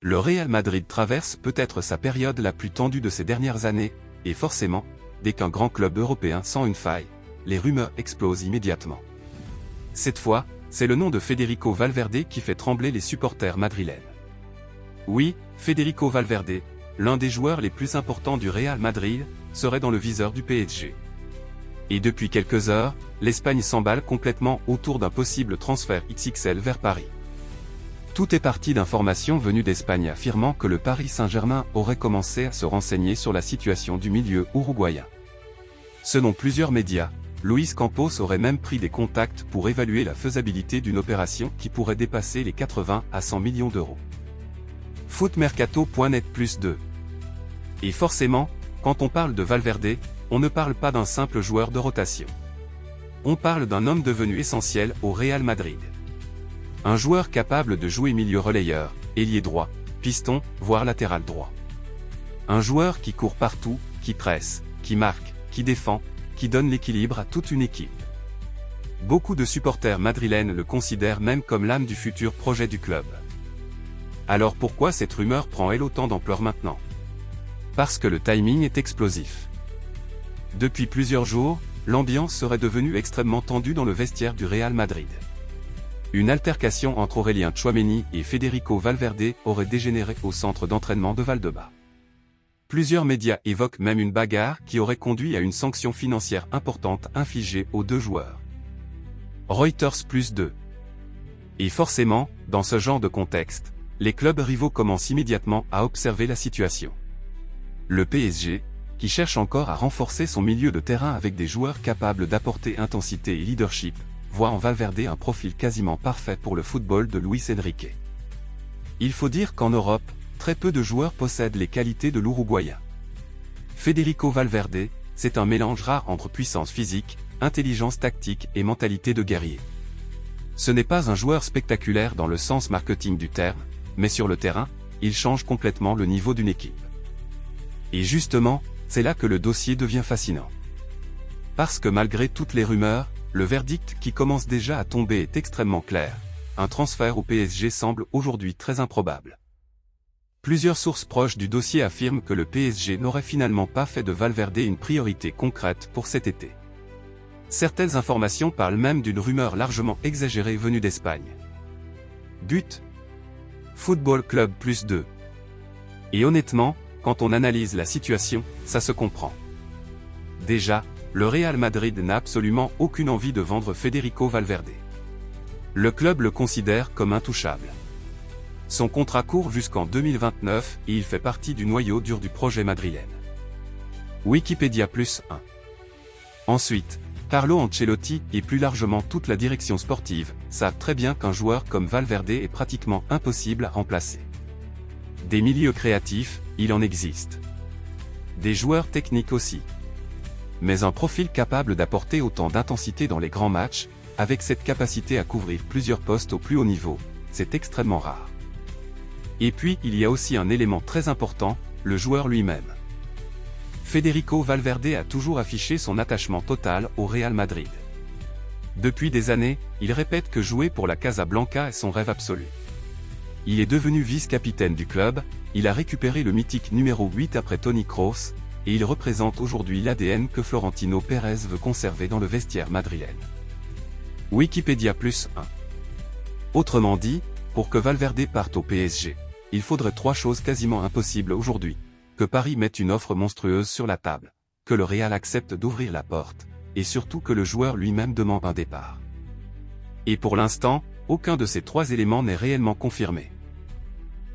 Le Real Madrid traverse peut-être sa période la plus tendue de ces dernières années, et forcément, dès qu'un grand club européen sent une faille, les rumeurs explosent immédiatement. Cette fois, c'est le nom de Federico Valverde qui fait trembler les supporters madrilènes. Oui, Federico Valverde, l'un des joueurs les plus importants du Real Madrid, serait dans le viseur du PSG. Et depuis quelques heures, l'Espagne s'emballe complètement autour d'un possible transfert XXL vers Paris. Tout est parti d'informations venues d'Espagne affirmant que le Paris Saint-Germain aurait commencé à se renseigner sur la situation du milieu uruguayen. Selon plusieurs médias, Luis Campos aurait même pris des contacts pour évaluer la faisabilité d'une opération qui pourrait dépasser les 80 à 100 millions d'euros. Footmercato.net +2. Et forcément, quand on parle de Valverde, on ne parle pas d'un simple joueur de rotation. On parle d'un homme devenu essentiel au Real Madrid. Un joueur capable de jouer milieu relayeur, ailier droit, piston, voire latéral droit. Un joueur qui court partout, qui presse, qui marque, qui défend, qui donne l'équilibre à toute une équipe. Beaucoup de supporters madrilènes le considèrent même comme l'âme du futur projet du club. Alors pourquoi cette rumeur prend elle autant d'ampleur maintenant? Parce que le timing est explosif. Depuis plusieurs jours, l'ambiance serait devenue extrêmement tendue dans le vestiaire du Real Madrid. Une altercation entre Aurélien Tchouaméni et Federico Valverde aurait dégénéré au centre d'entraînement de Valdebebas. Plusieurs médias évoquent même une bagarre qui aurait conduit à une sanction financière importante infligée aux deux joueurs. Reuters +2. Et forcément, dans ce genre de contexte, les clubs rivaux commencent immédiatement à observer la situation. Le PSG, qui cherche encore à renforcer son milieu de terrain avec des joueurs capables d'apporter intensité et leadership, voit en Valverde un profil quasiment parfait pour le football de Luis Enrique. Il faut dire qu'en Europe, très peu de joueurs possèdent les qualités de l'Uruguayen. Federico Valverde, c'est un mélange rare entre puissance physique, intelligence tactique et mentalité de guerrier. Ce n'est pas un joueur spectaculaire dans le sens marketing du terme, mais sur le terrain, il change complètement le niveau d'une équipe. Et justement, c'est là que le dossier devient fascinant. Parce que malgré toutes les rumeurs, le verdict qui commence déjà à tomber est extrêmement clair. Un transfert au PSG semble aujourd'hui très improbable. Plusieurs sources proches du dossier affirment que le PSG n'aurait finalement pas fait de Valverde une priorité concrète pour cet été. Certaines informations parlent même d'une rumeur largement exagérée venue d'Espagne. But. Football Club +2. Et honnêtement, quand on analyse la situation, ça se comprend. Déjà, le Real Madrid n'a absolument aucune envie de vendre Federico Valverde. Le club le considère comme intouchable. Son contrat court jusqu'en 2029 et il fait partie du noyau dur du projet madrilène. Wikipédia +1. Ensuite, Carlo Ancelotti et plus largement toute la direction sportive savent très bien qu'un joueur comme Valverde est pratiquement impossible à remplacer. Des milieux créatifs, il en existe. Des joueurs techniques aussi. Mais un profil capable d'apporter autant d'intensité dans les grands matchs, avec cette capacité à couvrir plusieurs postes au plus haut niveau, c'est extrêmement rare. Et puis il y a aussi un élément très important, le joueur lui-même. Federico Valverde a toujours affiché son attachement total au Real Madrid. Depuis des années, il répète que jouer pour la Casablanca est son rêve absolu. Il est devenu vice-capitaine du club, il a récupéré le mythique numéro 8 après Toni Kroos, et il représente aujourd'hui l'ADN que Florentino Pérez veut conserver dans le vestiaire madrilène. Wikipédia +1. Autrement dit, pour que Valverde parte au PSG, il faudrait trois choses quasiment impossibles aujourd'hui. Que Paris mette une offre monstrueuse sur la table, que le Real accepte d'ouvrir la porte, et surtout que le joueur lui-même demande un départ. Et pour l'instant, aucun de ces trois éléments n'est réellement confirmé.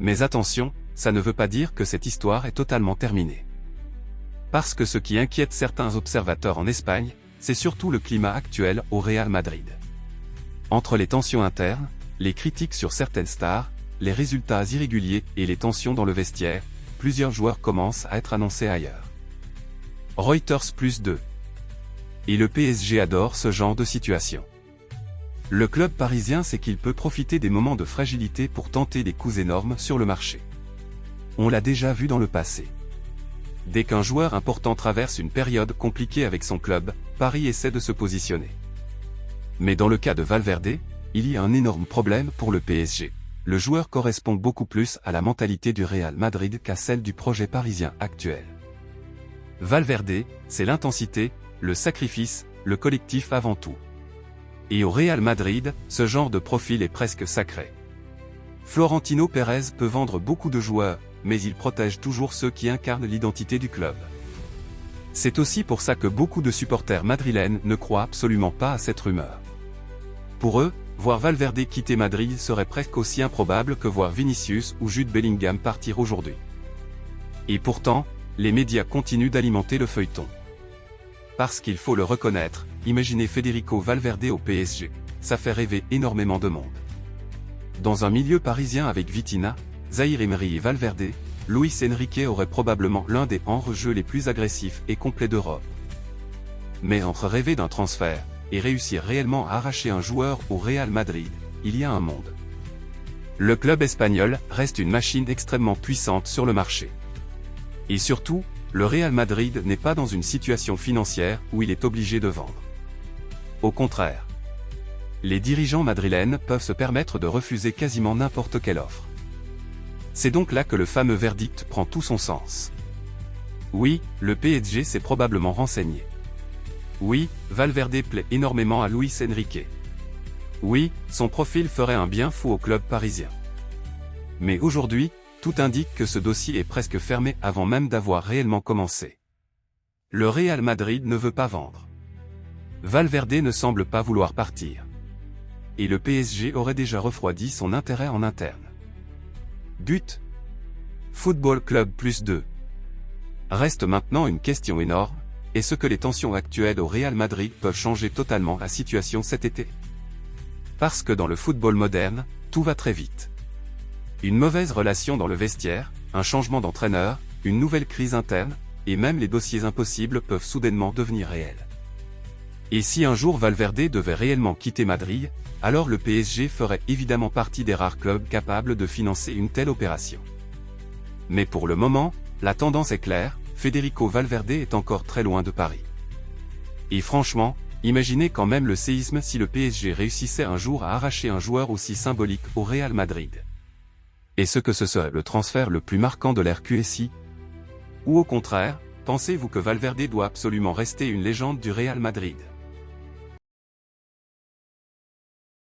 Mais attention, ça ne veut pas dire que cette histoire est totalement terminée. Parce que ce qui inquiète certains observateurs en Espagne, c'est surtout le climat actuel au Real Madrid. Entre les tensions internes, les critiques sur certaines stars, les résultats irréguliers et les tensions dans le vestiaire, plusieurs joueurs commencent à être annoncés ailleurs. Reuters +2. Et le PSG adore ce genre de situation. Le club parisien sait qu'il peut profiter des moments de fragilité pour tenter des coups énormes sur le marché. On l'a déjà vu dans le passé. Dès qu'un joueur important traverse une période compliquée avec son club, Paris essaie de se positionner. Mais dans le cas de Valverde, il y a un énorme problème pour le PSG. le joueur correspond beaucoup plus à la mentalité du Real Madrid qu'à celle du projet parisien actuel. Valverde, c'est l'intensité, le sacrifice, le collectif avant tout. Et au Real Madrid, ce genre de profil est presque sacré. Florentino Pérez peut vendre beaucoup de joueurs, mais il protège toujours ceux qui incarnent l'identité du club. C'est aussi pour ça que beaucoup de supporters madrilènes ne croient absolument pas à cette rumeur. Pour eux, voir Valverde quitter Madrid serait presque aussi improbable que voir Vinicius ou Jude Bellingham partir aujourd'hui. Et pourtant, les médias continuent d'alimenter le feuilleton. Parce qu'il faut le reconnaître, imaginez Federico Valverde au PSG, ça fait rêver énormément de monde. Dans un milieu parisien avec Vitinha, Zaïre Emery et Valverde, Luis Enrique aurait probablement l'un des hors-jeux les plus agressifs et complets d'Europe. Mais entre rêver d'un transfert et réussir réellement à arracher un joueur au Real Madrid, il y a un monde. Le club espagnol reste une machine extrêmement puissante sur le marché. Et surtout, le Real Madrid n'est pas dans une situation financière où il est obligé de vendre. Au contraire, les dirigeants madrilènes peuvent se permettre de refuser quasiment n'importe quelle offre. C'est donc là que le fameux verdict prend tout son sens. Oui, le PSG s'est probablement renseigné. Oui, Valverde plaît énormément à Luis Enrique. Oui, son profil ferait un bien fou au club parisien. Mais aujourd'hui, tout indique que ce dossier est presque fermé avant même d'avoir réellement commencé. Le Real Madrid ne veut pas vendre. Valverde ne semble pas vouloir partir. Et le PSG aurait déjà refroidi son intérêt en interne. But. Football Club +2. Reste maintenant une question énorme, est-ce que les tensions actuelles au Real Madrid peuvent changer totalement la situation cet été? Parce que dans le football moderne, tout va très vite. Une mauvaise relation dans le vestiaire, un changement d'entraîneur, une nouvelle crise interne, et même les dossiers impossibles peuvent soudainement devenir réels. Et si un jour Valverde devait réellement quitter Madrid, alors le PSG ferait évidemment partie des rares clubs capables de financer une telle opération. Mais pour le moment, la tendance est claire, Federico Valverde est encore très loin de Paris. Et franchement, imaginez quand même le séisme si le PSG réussissait un jour à arracher un joueur aussi symbolique au Real Madrid. Est-ce que ce serait le transfert le plus marquant de l'ère QSI? Ou au contraire, pensez-vous que Valverde doit absolument rester une légende du Real Madrid?